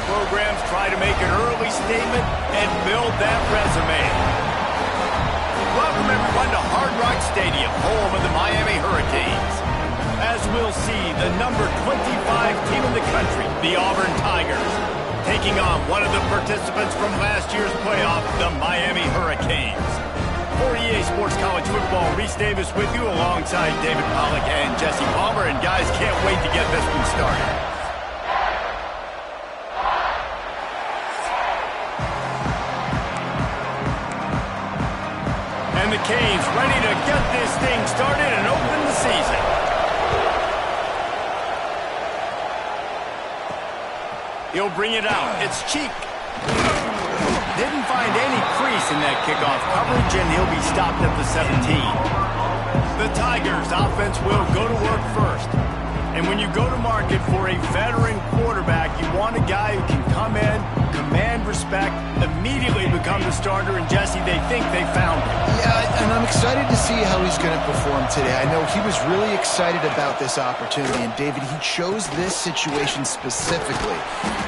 programs try to make an early statement and build that resume. Welcome, everyone, to Hard Rock Stadium, home of the Miami Hurricanes. As we'll see, the number 25 team in the country, the Auburn Tigers, taking on one of the participants from last year's playoff, the Miami Hurricanes. For EA Sports College Football, Reese Davis with you alongside David Pollack and Jesse Palmer. And guys, can't wait to get this one started. And the Canes ready to get this thing started and open the season. He'll bring it out. It's Cheek. Didn't find any crease in that kickoff coverage, and he'll be stopped at the 17. The Tigers' offense will go to work first. And when you go to market for a veteran quarterback, you want a guy who can come in, command respect, immediately become the starter, and Jesse, they think they found him. Yeah, and I'm excited to see how he's going to perform today. I know he was really excited about this opportunity, and David, he chose this situation specifically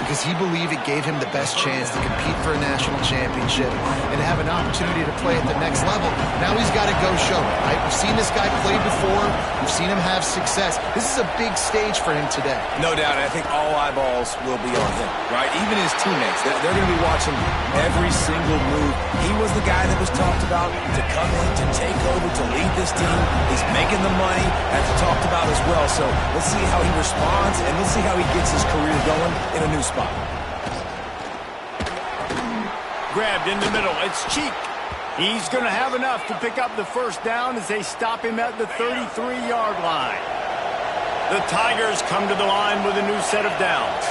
because he believed it gave him the best chance to compete for a national championship and to have an opportunity to play at the next level. Now he's got to go show it, right? We've seen this guy play before. We've seen him have success. This is a big stage for him today. No doubt. I think all eyeballs will be on him, right? Even his teammates. They're going to be watching every single move. He was the guy that was talked about to come in, to take over, to lead this team. He's making the money, as talked about as well. So let's see how he responds, and let's see how he gets his career going in a new spot. Grabbed in the middle. It's Cheek. He's going to have enough to pick up the first down as they stop him at the 33-yard line. The Tigers come to the line with a new set of downs.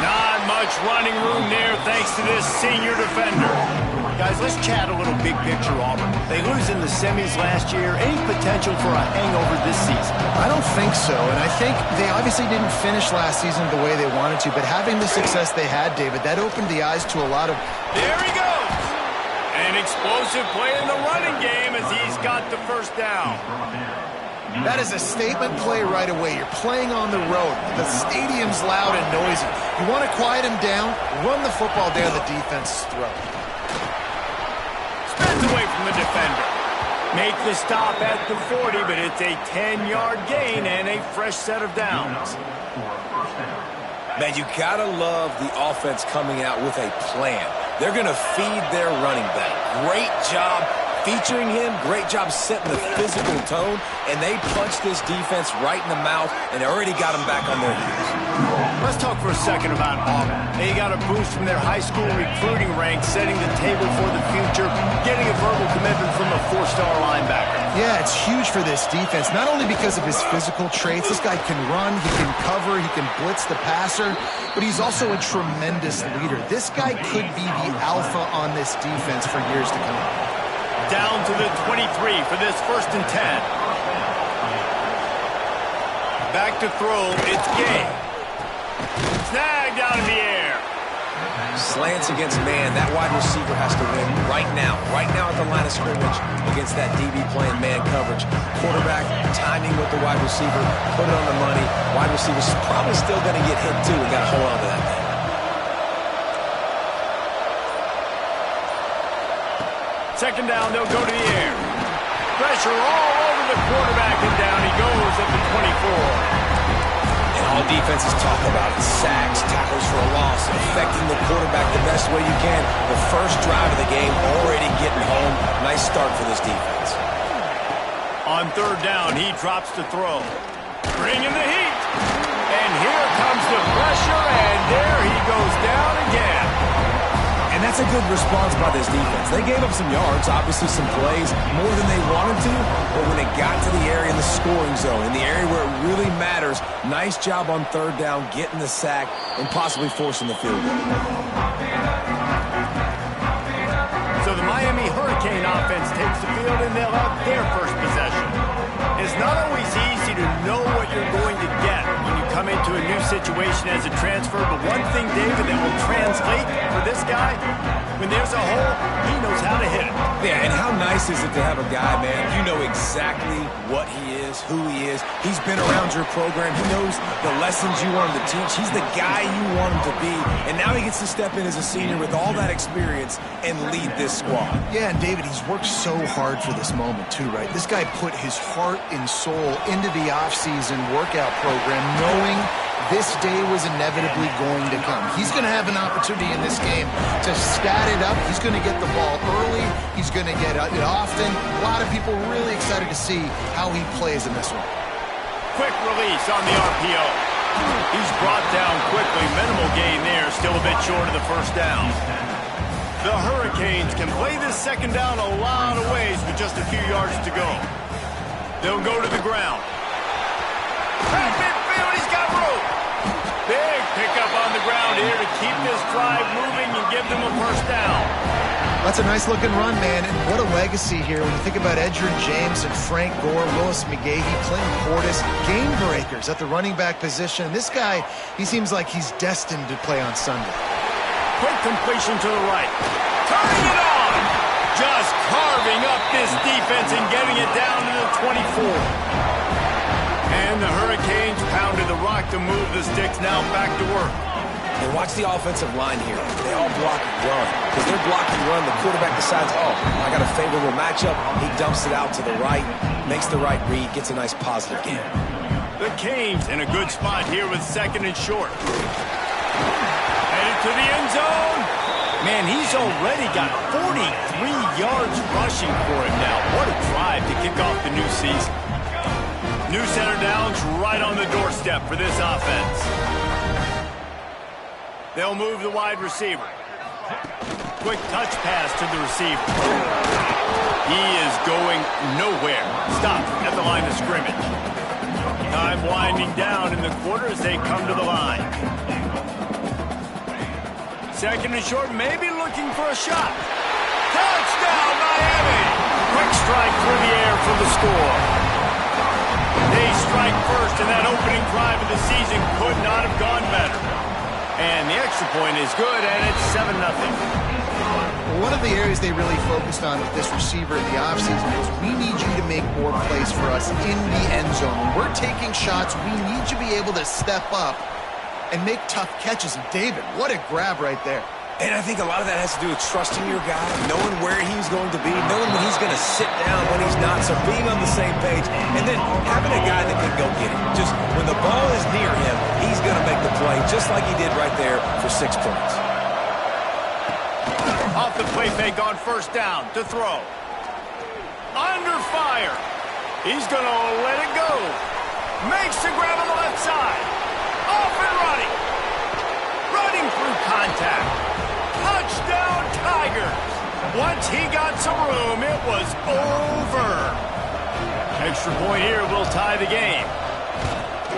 Not much running room there thanks to this senior defender. Guys, let's chat a little big picture Auburn. They lose in the semis last year. Any potential for a hangover this season? I don't think so, and I think they obviously didn't finish last season the way they wanted to, but having the success they had, David, that opened the eyes to a lot of... There he goes! An explosive play in the running game as he's got the first down. That is a statement play right away. You're playing on the road. The stadium's loud and noisy. You want to quiet him down, run the football down the defense's throat. Spins away from the defender. Make the stop at the 40, but it's a 10-yard gain and a fresh set of downs. Man, you gotta love the offense coming out with a plan. They're gonna feed their running back. Great job featuring him, great job setting the physical tone, and they punched this defense right in the mouth and already got them back on their heels. Let's talk for a second about Auburn. They got a boost from their high school recruiting ranks, setting the table for the future, getting a verbal commitment from a four-star linebacker. Yeah, it's huge for this defense, not only because of his physical traits. This guy can run, he can cover, he can blitz the passer, but he's also a tremendous leader. This guy could be the alpha on this defense for years to come. Down to the 23 for this 1st and 10. Back to throw, it's Gay. Snagged out of the air. Slants against man. That wide receiver has to win right now at the line of scrimmage against that DB playing man coverage. Quarterback timing with the wide receiver, put it on the money. Wide receiver's probably still going to get hit too and got to hold on to that thing. Second down, they'll go to the air. Pressure all over the quarterback, and down he goes at the 24. And all defenses talk about it. Sacks, tackles for a loss, affecting the quarterback the best way you can. The first drive of the game already getting home. Nice start for this defense. On 3rd down, he drops to throw. Bringing the heat. And here comes the pressure, and there he goes down again. And that's a good response by this defense. They gave up some yards, obviously some plays, more than they wanted to, but when it got to the area in the scoring zone, in the area where it really matters, nice job on 3rd down, getting the sack, and possibly forcing the field goal. So the Miami Hurricane offense takes the field, and they'll have their first possession. It's not always easy to know what you're going to get when you come into a new situation. situation as a transfer, but one thing, David, that will translate for this guy, when there's a hole, he knows how to hit it. Yeah, and how nice is it to have a guy, man, you know exactly what he is, who he is. He's been around your program. He knows the lessons you want him to teach. He's the guy you want him to be. And now he gets to step in as a senior with all that experience and lead this squad. Yeah, and David, he's worked so hard for this moment too, right? This guy put his heart and soul into the offseason workout program knowing this day was inevitably going to come. He's going to have an opportunity in this game to stat it up. He's going to get the ball early. He's going to get it often. A lot of people really excited to see how he plays in this one. Quick release on the RPO. He's brought down quickly. Minimal gain there. Still a bit short of the first down. The Hurricanes can play this second down a lot of ways with just a few yards to go. They'll go to the ground. At midfield, he's got room. Big pickup on the ground here to keep this drive moving and give them a first down. That's a nice-looking run, man, and what a legacy here when you think about Edgerrin James and Frank Gore, Willis McGahee, Clinton Portis, game breakers at the running back position. This guy, he seems like he's destined to play on Sunday. Quick completion to the right. Turning it on! Just carving up this defense and getting it down to the 24. And the Hurricanes pounded the rock to move the sticks. Now back to work. And watch the offensive line here. They all block and run. Because they're blocking run, the quarterback decides, oh, I got a favorable matchup. He dumps it out to the right, makes the right read, gets a nice positive gain. The Canes in a good spot here with second and short. Headed to the end zone. Man, he's already got 43 yards rushing for him now. What a drive to kick off the new season. New center downs right on the doorstep for this offense. They'll move the wide receiver. Quick touch pass to the receiver. He is going nowhere. Stopped at the line of scrimmage. Time winding down in the quarter as they come to the line. Second and short, maybe looking for a shot. Touchdown, Miami! Quick strike through the air for the score. They strike first, and that opening drive of the season could not have gone better. And the extra point is good, and it's 7-0. One of the areas they really focused on with this receiver in the offseason is we need you to make more plays for us in the end zone. When we're taking shots, we need you to be able to step up and make tough catches. And David, what a grab right there. And I think a lot of that has to do with trusting your guy, knowing where he's going to be, knowing when he's going to sit down, when he's not, so being on the same page, and then having a guy that can go get it. Just when the ball is near him, he's going to make the play, just like he did right there for 6 points. Off the play fake on first down to throw. Under fire. He's going to let it go. Makes the grab on the left side. Off and running. Running through contact. Touchdown, Tigers. Once he got some room, it was over. Extra point here will tie the game.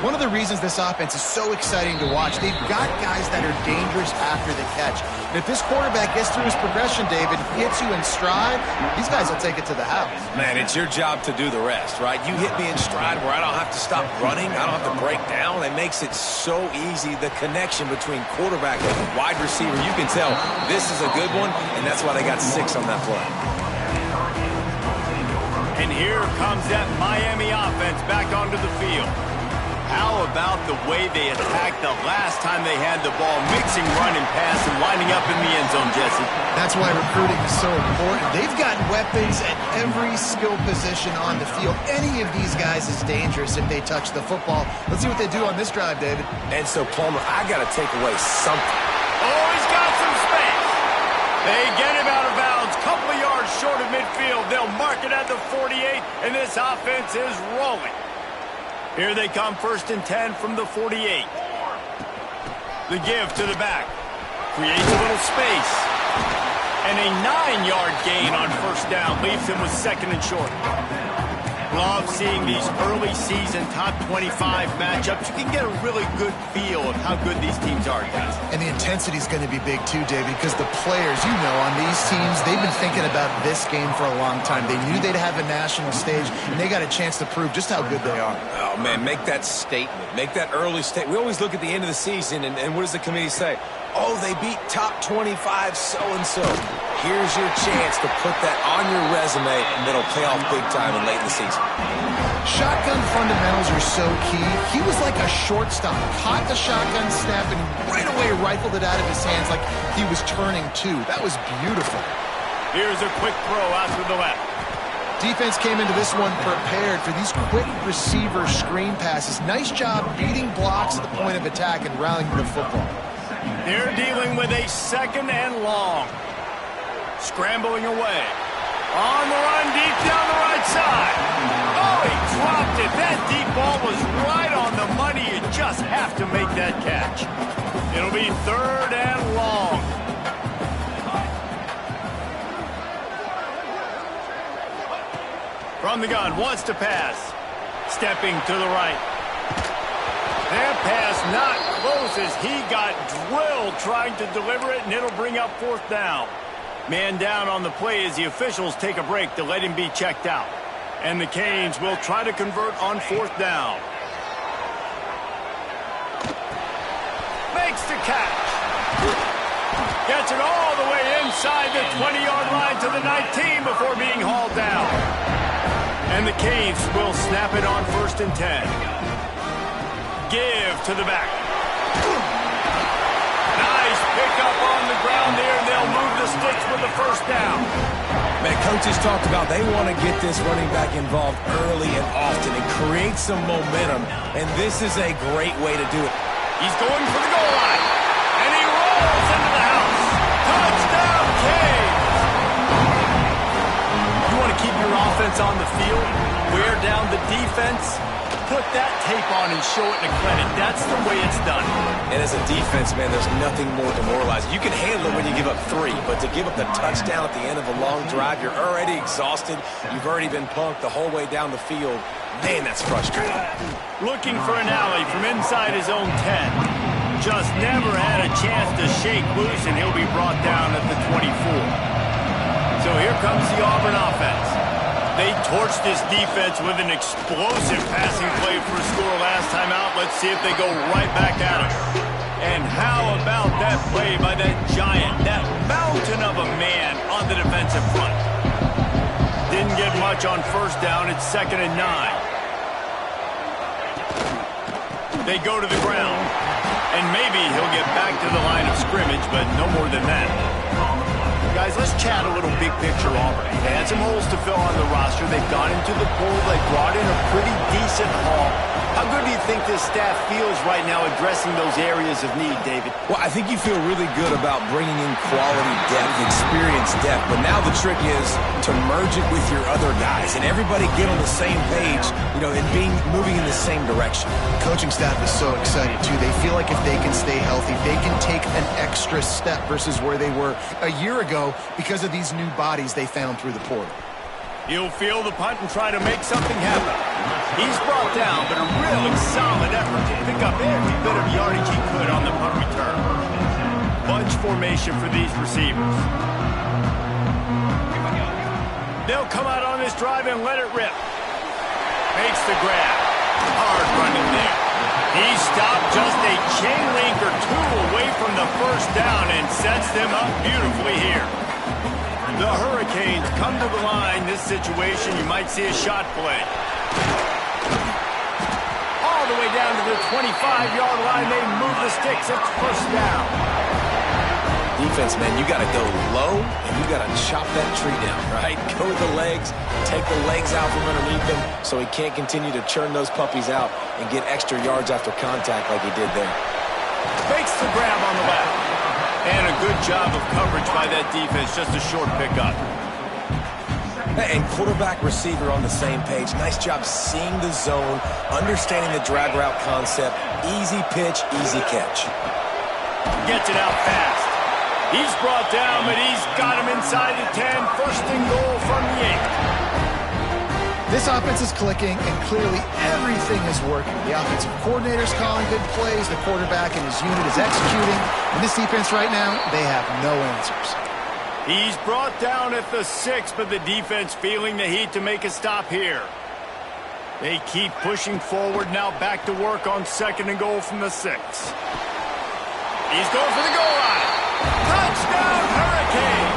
One of the reasons this offense is so exciting to watch, they've got guys that are dangerous after the catch. And if this quarterback gets through his progression, David, hits you in stride, these guys will take it to the house. Man, it's your job to do the rest, right? You hit me in stride where I don't have to stop running, I don't have to break down. It makes it so easy, the connection between quarterback and wide receiver. You can tell this is a good one, and that's why they got 6 on that play. And here comes that Miami offense back onto the field. How about the way they attacked the last time they had the ball, mixing run and pass and winding up in the end zone, Jesse? That's why recruiting is so important. They've got weapons at every skill position on the field. Any of these guys is dangerous if they touch the football. Let's see what they do on this drive, David. And so, Palmer, I got to take away something. Oh, he's got some space. They get him out of bounds, couple of yards short of midfield. They'll mark it at the 48, and this offense is rolling. Here they come, 1st and 10 from the 48. The give to the back. Creates a little space. And a 9-yard gain on first down. Leaves him with 2nd and short. Love seeing these early season top 25 matchups. You can get a really good feel of how good these teams are, guys. And the intensity is going to be big too, David, because the players, you know, on these teams, they've been thinking about this game for a long time. They knew they'd have a national stage, and they got a chance to prove just how good they are. Oh, man, make that statement. Make that early statement. We always look at the end of the season, and what does the committee say? Oh, they beat top 25 so-and-so. Here's your chance to put that on your resume, and it'll pay off big time and late in the season. Shotgun fundamentals are so key. He was like a shortstop. Caught the shotgun snap and right away rifled it out of his hands like he was turning two. That was beautiful. Here's a quick throw out to the left. Defense came into this one prepared for these quick receiver screen passes. Nice job beating blocks at the point of attack and rallying the football. They're dealing with a 2nd and long. Scrambling away. On the run, deep down the right side. Oh, he dropped it. That deep ball was right on the money. You just have to make that catch. It'll be 3rd and long. From the gun, wants to pass. Stepping to the right. That pass not close as he got drilled trying to deliver it, and it'll bring up 4th down. Man down on the play as the officials take a break to let him be checked out. And the Canes will try to convert on 4th down. Makes the catch. Gets it all the way inside the 20-yard line to the 19 before being hauled down. And the Canes will snap it on 1st and 10. Give to the back. Nice pickup on the ground there, and they'll move the sticks with the 1st down. Man, coaches talked about they want to get this running back involved early and often and create some momentum, and this is a great way to do it. He's going for the goal line, and he rolls into the house. Touchdown, Canes! You want to keep your offense on the field, wear down the defense, put that tape on and show it in a clinic. That's the way it's done. And as a defense, man, there's nothing more demoralizing. You can handle it when you give up 3, but to give up the touchdown at the end of a long drive, you're already exhausted. You've already been punked the whole way down the field. Man, that's frustrating. Looking for an alley from inside his own 10. Just never had a chance to shake loose, and he'll be brought down at the 24. So here comes the Auburn offense. They torched this defense with an explosive passing play for a score last time out. Let's see if they go right back at it. And how about that play by that giant, that mountain of a man on the defensive front? Didn't get much on 1st down. It's 2nd and 9. They go to the ground. And maybe he'll get back to the line of scrimmage, but no more than that. Guys, let's chat a little big picture Auburn. They had some holes to fill on the roster. They've gone into the pool. They brought in a pretty decent haul. How good do you think this staff feels right now addressing those areas of need, David? Well, I think you feel really good about bringing in quality depth, experience depth, but now the trick is to merge it with your other guys and everybody get on the same page, you know, and moving in the same direction. The coaching staff is so excited, too. They feel like if they can stay healthy, they can take an extra step versus where they were a year ago because of these new bodies they found through the portal. He'll field the punt and try to make something happen. He's brought down, but a really solid effort to pick up every bit of yardage he could on the punt return. Bunch formation for these receivers. They'll come out on this drive and let it rip. Makes the grab. Hard running there. He stopped just a chain link or 2 away from the 1st down and sets them up beautifully here. The Hurricanes come to the line. This situation, you might see a shot play. All the way down to the 25-yard line. They move the sticks. It's 1st down. Defense, man, you got to go low, and you got to chop that tree down, right? Go with the legs, take the legs out from underneath him so he can't continue to churn those puppies out and get extra yards after contact like he did there. Fakes the grab on the left. And a good job of coverage by that defense. Just a short pickup. And quarterback receiver on the same page. Nice job seeing the zone, understanding the drag route concept. Easy pitch, easy catch. Gets it out fast. He's brought down, but he's got him inside the 10. 1st and goal from the 8. This offense is clicking, and clearly everything is working. The offensive coordinator's calling good plays. The quarterback and his unit is executing. And this defense right now, they have no answers. He's brought down at the 6, but the defense feeling the heat to make a stop here. They keep pushing forward, now back to work on 2nd and goal from the 6. He's going for the goal line. Touchdown, Hurricane!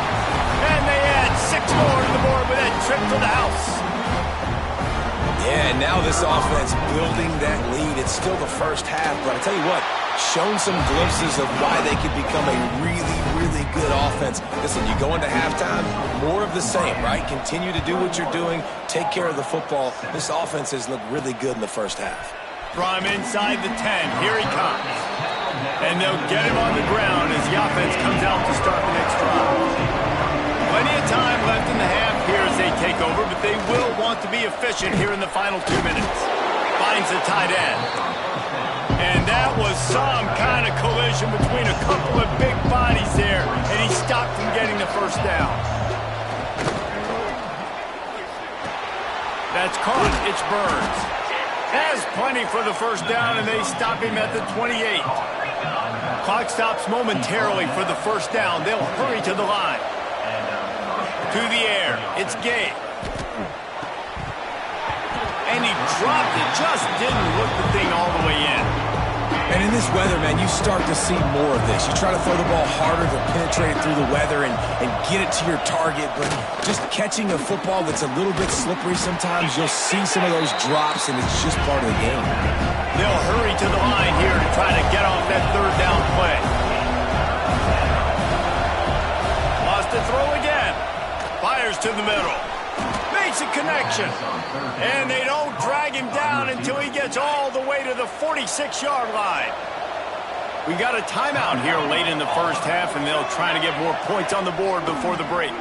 And they add 6 more to the board with that trip to the house. Yeah, and now this offense building that lead. It's still the first half, but I tell you what, shown some glimpses of why they could become a really, really good offense. Listen, you go into halftime, more of the same, right? Continue to do what you're doing, take care of the football. This offense has looked really good in the first half. From inside the 10, here he comes. And they'll get him on the ground as the offense comes out to start the next drive. Plenty of time left in the half here as they take over, but they will want to be efficient here in the final 2 minutes. Finds the tight end. And that was some kind of collision between a couple of big bodies there, and he stopped from getting the first down. That's caught. It's Burns. Has plenty for the first down, and they stop him at the 28. Clock stops momentarily for the first down. They'll hurry to the line. To the air. It's Gay. And he dropped it. Just didn't look the thing all the way in. And in this weather, man, you start to see more of this. You try to throw the ball harder to penetrate it through the weather and get it to your target, but just catching a football that's a little bit slippery sometimes, you'll see some of those drops, and it's just part of the game. They'll hurry to the line here to try to get off that 3rd down play. Lost to throw again. Fires to the middle. Makes a connection. And they don't drag him down until he gets all the way to the 46-yard line. We got a timeout here late in the first half, and they'll try to get more points on the board before the break.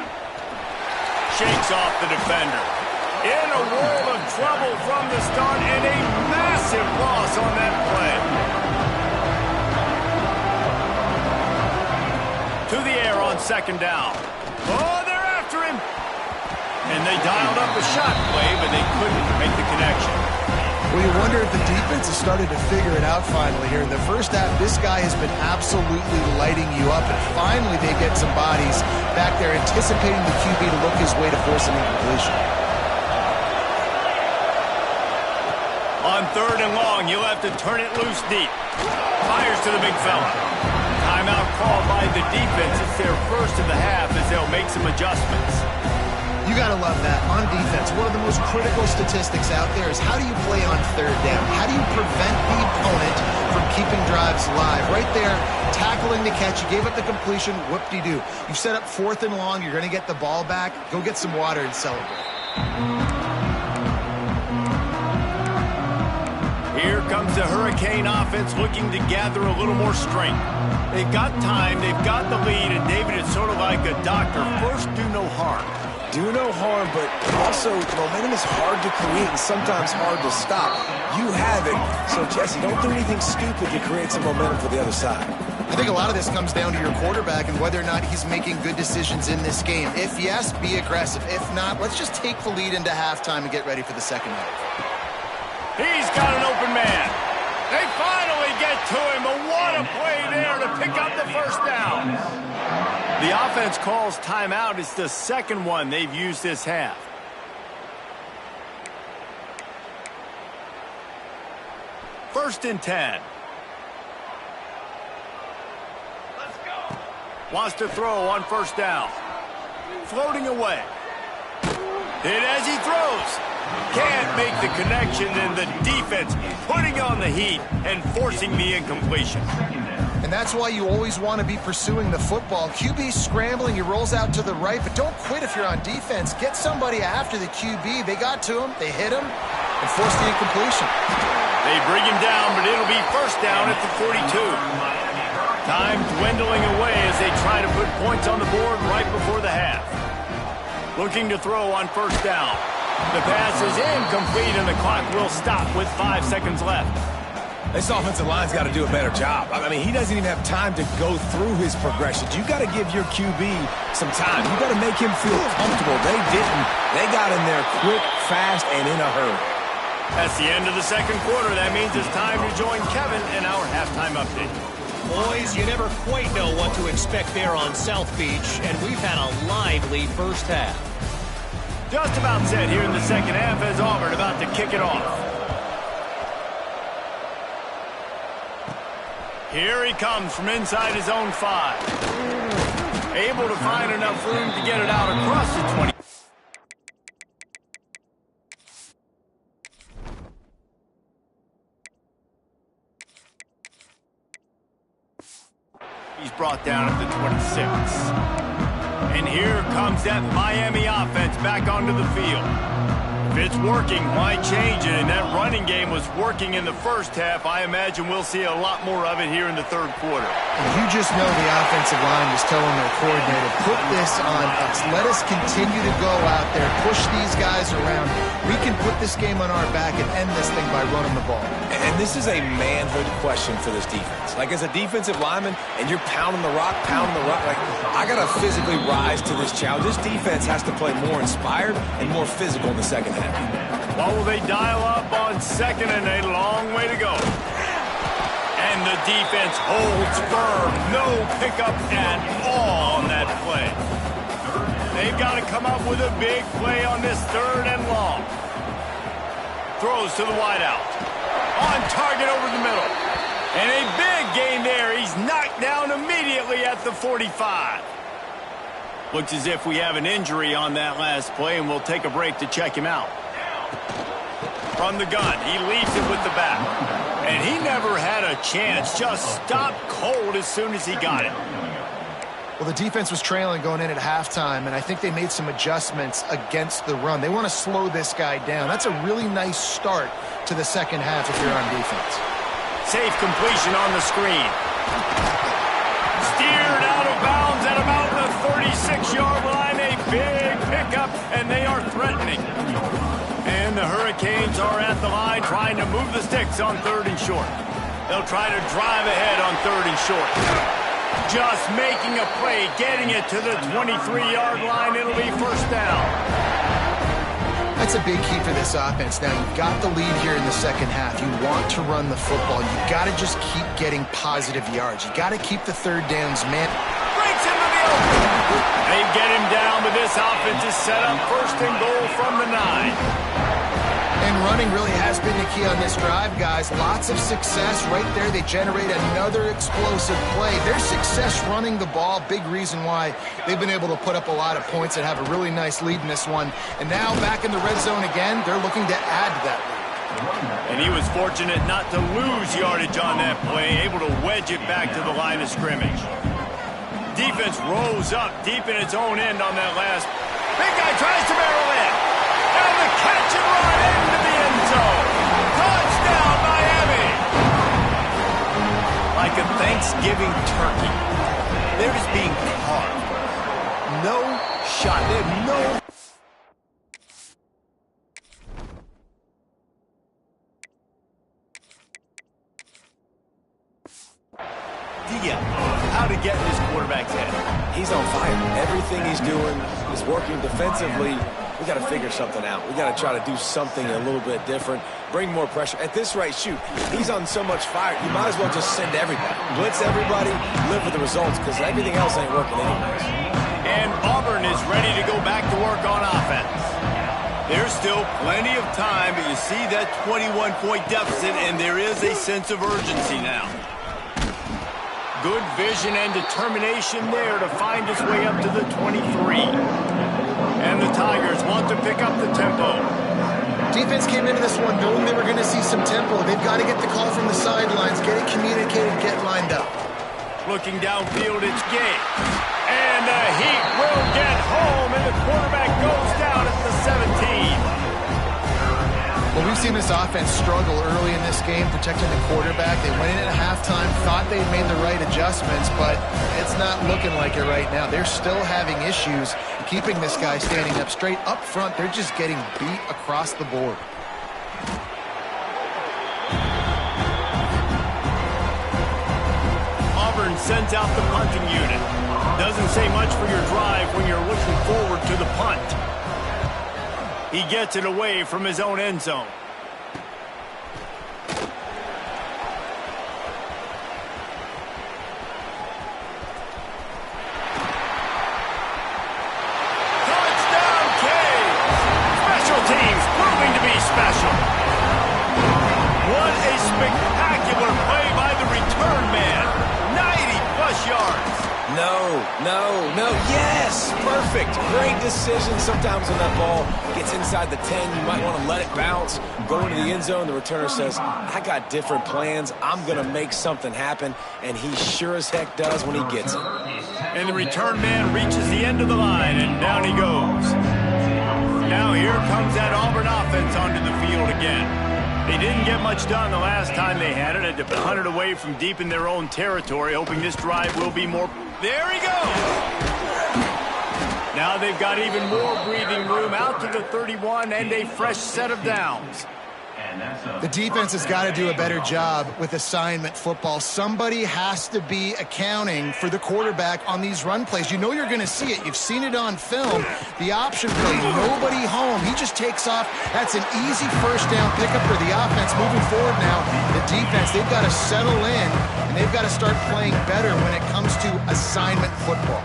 Shakes off the defender. In a world of trouble from the start, and a massive loss on that play. To the air on 2nd down. Oh, they're after him. And they dialed up a shot play, but they couldn't make the connection. Well, you wonder if the defense has started to figure it out finally here. In the first half, this guy has been absolutely lighting you up, and finally they get some bodies back there anticipating the QB to look his way to force an incompletion. On 3rd and long, you'll have to turn it loose deep. Fires to the big fella. Timeout called by the defense. It's their first of the half as they'll make some adjustments. You got to love that. On defense, one of the most critical statistics out there is how do you play on 3rd down? How do you prevent the opponent from keeping drives live? Right there, tackling the catch. You gave up the completion. Whoop-de-doo. You've set up 4th and long. You're going to get the ball back. Go get some water and celebrate. Here comes the Hurricane offense looking to gather a little more strength. They've got time. They've got the lead. And, David, it's sort of like a doctor. First, do no harm. Do no harm, but also momentum is hard to create and sometimes hard to stop. You have it, so Jesse, don't do anything stupid to create some momentum for the other side. I think a lot of this comes down to your quarterback and whether or not he's making good decisions in this game. If yes, be aggressive. If not, let's just take the lead into halftime and get ready for the second half. He's got an open man. They finally get to him, but what a play there to pick up the first down. The offense calls timeout. It's the 2nd one they've used this half. First and 10. Let's go. Wants to throw on 1st down. Floating away. Hit as he throws. Can't make the connection, and the defense putting on the heat and forcing the incompletion. And that's why you always want to be pursuing the football. QB scrambling, he rolls out to the right, but don't quit if you're on defense. Get somebody after the QB. They got to him, they hit him, and forced the incompletion. They bring him down, but it'll be 1st down at the 42. Time dwindling away as they try to put points on the board right before the half. Looking to throw on 1st down. The pass is incomplete, and the clock will stop with 5 seconds left. This offensive line's got to do a better job. I mean, he doesn't even have time to go through his progressions. You got to give your QB some time. You got to make him feel comfortable. They didn't. They got in there quick, fast, and in a hurry. That's the end of the second quarter. That means it's time to join Kevin in our halftime update. Boys, you never quite know what to expect there on South Beach, and we've had a lively first half. Just about set here in the second half as Auburn about to kick it off. Here he comes from inside his own 5. Able to find enough room to get it out across the 20. He's brought down at the 26. And here comes that Miami offense back onto the field. If it's working, why change it? And that running game was working in the first half. I imagine we'll see a lot more of it here in the third quarter. And you just know the offensive line was telling their coordinator, put this on us. Let us continue to go out there, push these guys around. We can put this game on our back and end this thing by running the ball. And this is a manhood question for this defense. Like, as a defensive lineman, and you're pounding the rock, like, I got to physically rise to this challenge. This defense has to play more inspired and more physical in the second half. What will they dial up on second and a long way to go? And the defense holds firm. No pickup at all on that play. They've got to come up with a big play on this third and long. Throws to the wideout. On target over the middle. And a big gain there. He's knocked down immediately at the 45. Looks as if we have an injury on that last play, and we'll take a break to check him out. From the gun, he leaves it with the back. And he never had a chance. Just stopped cold as soon as he got it. Well, the defense was trailing going in at halftime, and I think they made some adjustments against the run. They want to slow this guy down. That's a really nice start to the second half if you're on defense. Safe completion on the screen. Steered out of bounds at about the 36-yard line. A big pickup, and they are threatening. And the Hurricanes are at the line trying to move the sticks on third and short. They'll try to drive ahead on third and short. Just making a play, getting it to the 23-yard line. It'll be first down. That's a big key for this offense. Now, you've got the lead here in the second half. You want to run the football. You've got to just keep getting positive yards. You got to keep the third downs, man. Breaks into the open. They get him down, but this offense is set up first and goal from the 9. And running really has been the key on this drive, guys. Lots of success right there. They generate another explosive play. Their success running the ball, big reason why they've been able to put up a lot of points and have a really nice lead in this one. And now back in the red zone again, they're looking to add to that lead. And he was fortunate not to lose yardage on that play, able to wedge it back to the line of scrimmage. Defense rose up deep in its own end on that last. Big guy tries to barrel in. And the catch and run into the end zone. Touchdown, Miami. Like a Thanksgiving turkey. They're just being carved. No shot. There's no... how to get in this quarterback's head. He's on fire. Everything he's doing is working defensively. We got to figure something out. We got to try to do something a little bit different, bring more pressure. At this rate, shoot, he's on so much fire, you might as well just send everybody. Blitz everybody, live with the results, because everything else ain't working anyways. And Auburn is ready to go back to work on offense. There's still plenty of time, but you see that 21-point deficit, and there is a sense of urgency now. Good vision and determination there to find his way up to the 23. And the Tigers want to pick up the tempo. Defense came into this one knowing they were going to see some tempo. They've got to get the call from the sidelines, get it communicated, get lined up. Looking downfield, it's Gay. And the Heat will get home, and the quarterback goes down at the 17. Well, we've seen this offense struggle early in this game, protecting the quarterback. They went in at halftime, thought they had made the right adjustments, but it's not looking like it right now. They're still having issues keeping this guy standing up straight. Up front, they're just getting beat across the board. and sends out the punting unit. Doesn't say much for your drive when you're looking forward to the punt. He gets it away from his own end zone. Touchdown, Canes! Special teams proving to be special. What a spectacular play by the return man. 90-plus yards. No. Yes! Perfect. Great decision. Sometimes when that ball gets inside the 10, you might want to let it bounce, go into the end zone. The returner says, I got different plans. I'm going to make something happen. And he sure as heck does when he gets it. And the return man reaches the end of the line, and down he goes. Now here comes that Auburn offense onto the field again. They didn't get much done the last time they had it. Had to hunt it away from deep in their own territory, hoping this drive will be more. There he goes! Now they've got even more breathing room out to the 31 and a fresh set of downs. The defense has got to do a better job with assignment football. Somebody has to be accounting for the quarterback on these run plays. You know you're going to see it. You've seen it on film. The option play, nobody home. He just takes off. That's an easy first down pickup for the offense. Moving forward now, the defense, they've got to settle in, and they've got to start playing better when it comes to assignment football.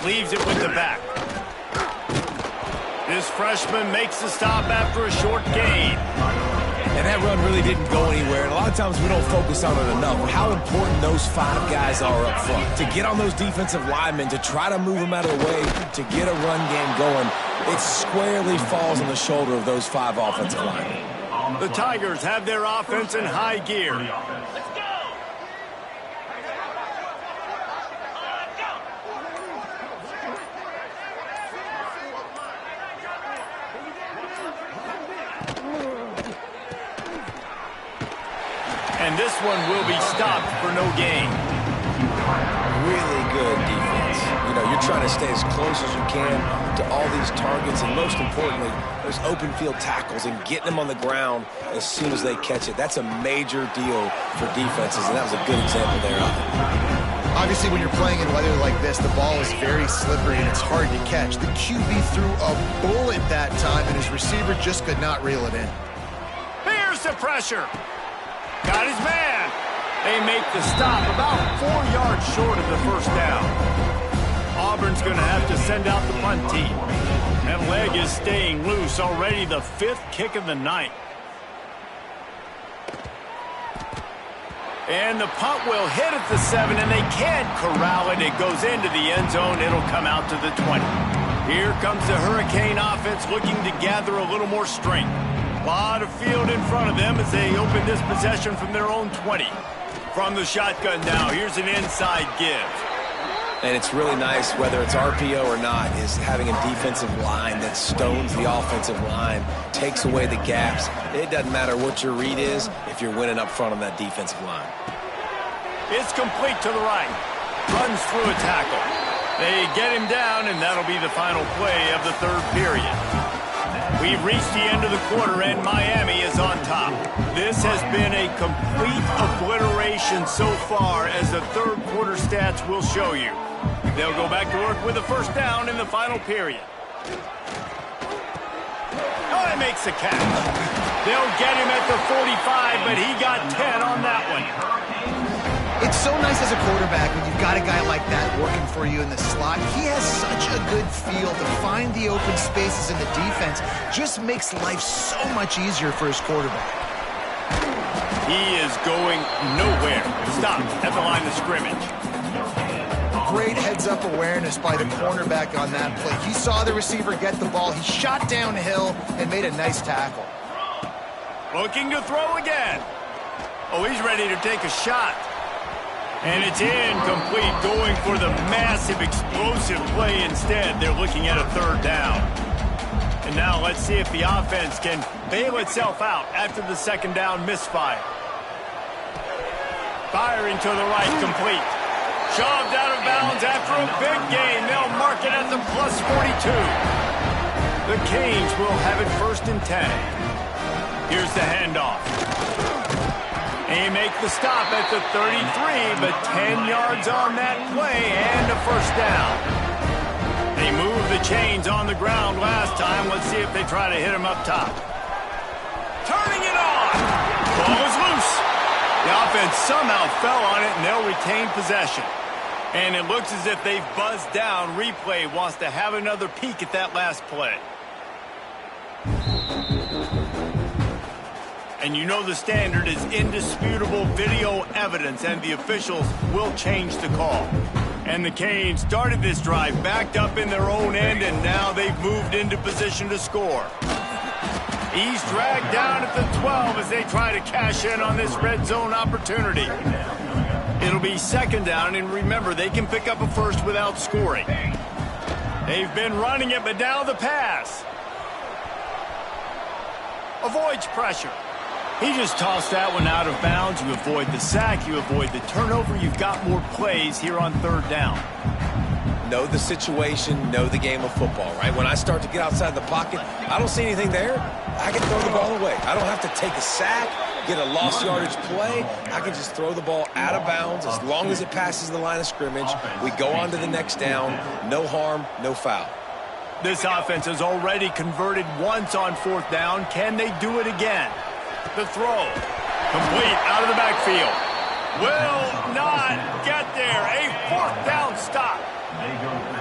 Leaves it with the back. This freshman makes the stop after a short gain. And that run really didn't go anywhere. And a lot of times we don't focus on it enough. How important those 5 guys are up front. To get on those defensive linemen, to try to move them out of the way, to get a run game going, it squarely falls on the shoulder of those 5 offensive linemen. The Tigers have their offense in high gear. And this one will be stopped for no gain. Really good defense. You know, you're trying to stay as close as you can to all these targets, and most importantly, those open field tackles and getting them on the ground as soon as they catch it. That's a major deal for defenses, and that was a good example there of it. Obviously, when you're playing in weather like this, the ball is very slippery and it's hard to catch. The QB threw a bullet that time, and his receiver just could not reel it in. Here's the pressure. Got his man. They make the stop about 4 yards short of the first down. Auburn's going to have to send out the punt team. That leg is staying loose. Already the 5th kick of the night. And the punt will hit at the 7, and they can't corral it. It goes into the end zone. It'll come out to the 20. Here comes the Hurricane offense looking to gather a little more strength. A lot of field in front of them as they open this possession from their own 20. From the shotgun now, here's an inside give. And it's really nice, whether it's RPO or not, is having a defensive line that stones the offensive line, takes away the gaps. It doesn't matter what your read is if you're winning up front on that defensive line. It's complete to the right. Runs through a tackle. They get him down, and that'll be the final play of the 3rd period. We've reached the end of the quarter, and Miami is on top. This has been a complete obliteration so far, as the 3rd quarter stats will show you. They'll go back to work with a first down in the final period. Oh, he makes the catch. They'll get him at the 45, but he got 10 on that one. It's so nice as a quarterback when you've got a guy like that working for you in the slot. He has such a good feel to find the open spaces in the defense. Just makes life so much easier for his quarterback. He is going nowhere. Stopped at the line of scrimmage. Great heads-up awareness by the cornerback on that play. He saw the receiver get the ball. He shot downhill and made a nice tackle. Looking to throw again. Oh, he's ready to take a shot. And it's incomplete, going for the massive, explosive play instead. They're looking at a 3rd down. And now let's see if the offense can bail itself out after the 2nd down misfire. Firing to the right, complete. Shoved out of bounds after a big gain. They'll mark it at the plus 42. The Canes will have it 1st and 10. Here's the handoff. And he make the stop at the 33, but 10 yards on that play and a first down. They moved the chains on the ground last time. Let's see if they try to hit him up top. Turning it on. Ball is loose. The offense somehow fell on it, and they'll retain possession. And it looks as if they've buzzed down. Replay wants to have another peek at that last play. And you know the standard is indisputable video evidence, and the officials will change the call. And the Canes started this drive backed up in their own end, and now they've moved into position to score. He's dragged down at the 12 as they try to cash in on this red zone opportunity. It'll be second down, and remember, they can pick up a first without scoring. They've been running it, but now the pass. Avoids pressure. He just tossed that one out of bounds. You avoid the sack, you avoid the turnover. You've got more plays here on third down. Know the situation, know the game of football, right? When I start to get outside the pocket, I don't see anything there, I can throw the ball away. I don't have to take a sack, get a lost yardage play. I can just throw the ball out of bounds as long as it passes the line of scrimmage. We go on to the next down. No harm, no foul. This offense has already converted once on fourth down. Can they do it again? The throw. Complete out of the backfield. Will not get there. A fourth down stop.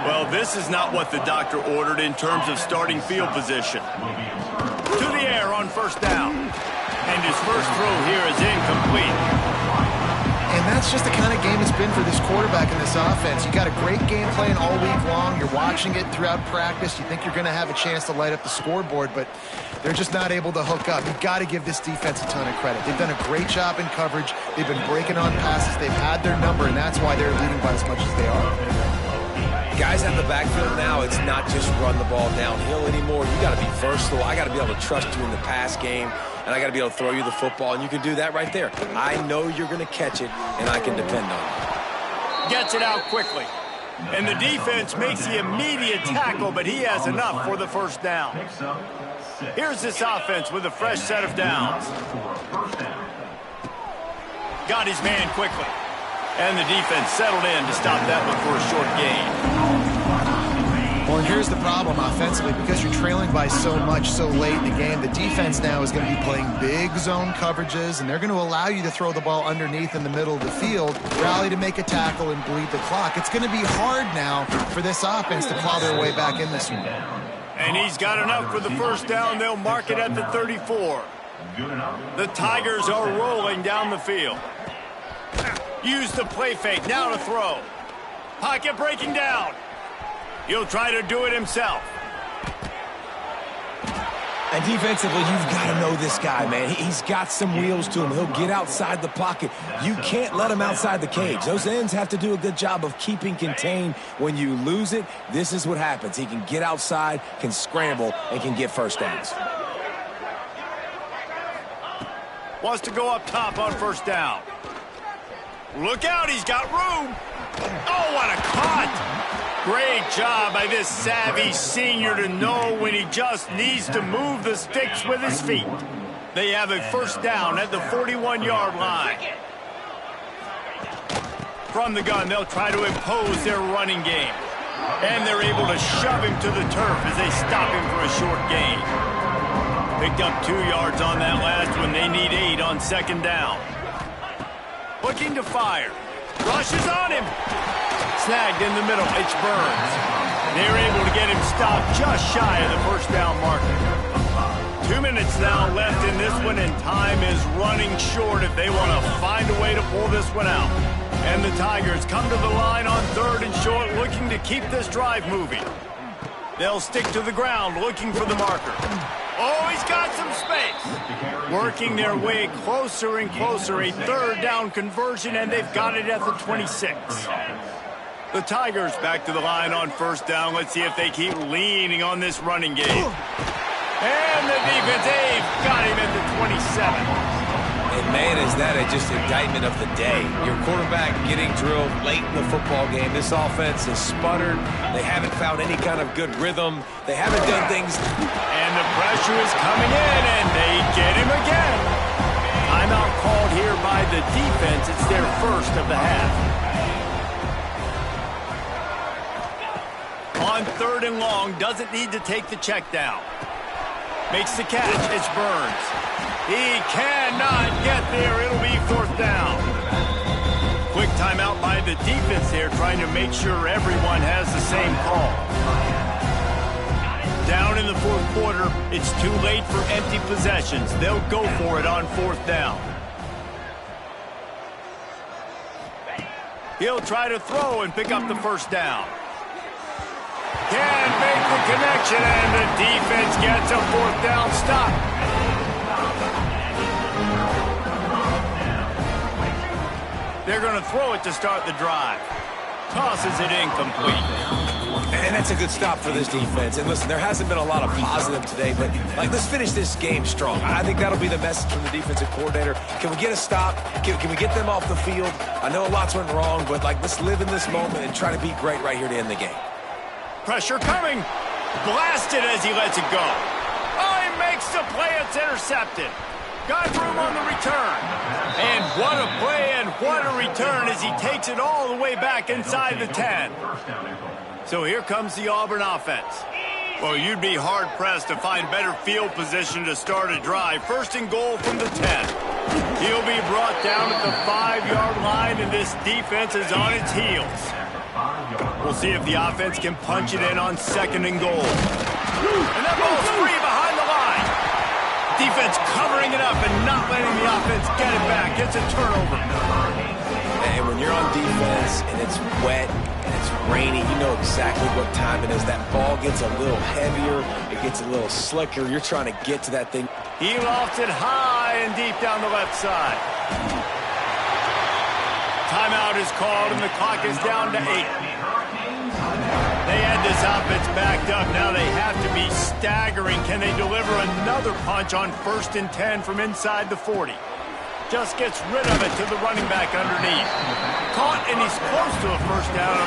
Well, this is not what the doctor ordered in terms of starting field position. To the air on first down. And his first throw here is incomplete. And that's just the kind of game it's been for this quarterback in this offense. You got a great game plan all week long. You're watching it throughout practice. You think you're going to have a chance to light up the scoreboard, but they're just not able to hook up. You've got to give this defense a ton of credit. They've done a great job in coverage. They've been breaking on passes. They've had their number, and that's why they're leading by as much as they are. Guys out in the backfield now, it's not just run the ball downhill anymore. You got to be versatile. I got to be able to trust you in the pass game, and I got to be able to throw you the football, and you can do that right there. I know you're going to catch it, and I can depend on it. Gets it out quickly. And the defense makes the immediate tackle, but he has enough for the first down. Here's this offense with a fresh set of downs. Got his man quickly. And the defense settled in to stop that one for a short gain. Well, and here's the problem offensively. Because you're trailing by so much so late in the game, the defense now is going to be playing big zone coverages, and they're going to allow you to throw the ball underneath in the middle of the field, rally to make a tackle, and bleed the clock. It's going to be hard now for this offense to claw their way back in this one. And he's got enough for the first down. They'll mark it at the 34. The Tigers are rolling down the field. Use the play fake, now to throw. Pocket breaking down. He'll try to do it himself. And defensively, you've got to know this guy, man. He's got some wheels to him. He'll get outside the pocket. You can't let him outside the cage. Those ends have to do a good job of keeping contained. When you lose it, this is what happens. He can get outside, can scramble, and can get first downs. Wants to go up top on first down. Look out, he's got room. Oh, what a cut. Great job by this savvy senior to know when he just needs to move the sticks with his feet. They have a first down at the 41-yard line. From the gun, they'll try to impose their running game. And they're able to shove him to the turf as they stop him for a short gain. Picked up 2 yards on that last one. They need 8 on second down. Looking to fire. Rushes on him. Snagged in the middle. It's Burns. They're able to get him stopped just shy of the first down marker. 2 minutes now left in this one, and time is running short if they want to find a way to pull this one out. And the Tigers come to the line on third and short, looking to keep this drive moving. They'll stick to the ground, looking for the marker. Oh, he's got some space. Working their way closer and closer. A third down conversion, and they've got it at the 26. The Tigers back to the line on first down. Let's see if they keep leaning on this running game. And the defense, they've got him at the 27. And, man, is that just indictment of the day. Your quarterback getting drilled late in the football game. This offense has sputtered. They haven't found any kind of good rhythm. They haven't done things. And the pressure is coming in, and they get him again. Timeout called here by the defense, it's their first of the half. On 3rd and long, doesn't need to take the check down. Makes the catch. It's Burns. He cannot get there. It'll be 4th down. Quick timeout by the defense there, trying to make sure everyone has the same call. Down in the 4th quarter, it's too late for empty possessions. They'll go for it on 4th down. He'll try to throw and pick up the 1st down. Can make the connection, and the defense gets a 4th down stop. They're going to throw it to start the drive. Tosses it incomplete. And that's a good stop for this defense. And listen, there hasn't been a lot of positive today, but let's finish this game strong. I think that'll be the message from the defensive coordinator. Can we get a stop? Can we get them off the field? I know lots went wrong, but let's live in this moment and try to be great right here to end the game. Pressure coming. Blasted as he lets it go. Oh, he makes the play. It's intercepted. Got room on the return. And what a play and what a return as he takes it all the way back inside the 10. So here comes the Auburn offense. Well, you'd be hard-pressed to find better field position to start a drive. 1st and goal from the 10. He'll be brought down at the 5-yard line, and this defense is on its heels. We'll see if the offense can punch it in on 2nd and goal. And that ball's free behind the line. Defense covering it up and not letting the offense get it back. It's a turnover. And when you're on defense and it's wet and it's rainy, you know exactly what time it is. That ball gets a little heavier. It gets a little slicker. You're trying to get to that thing. He lofts it high and deep down the left side. Timeout is called and the clock is down to 8. They had this offense backed up. Now they have to be staggering. Can they deliver another punch on 1st and 10 from inside the 40? Just gets rid of it to the running back underneath. Caught, and he's close to a 1st down.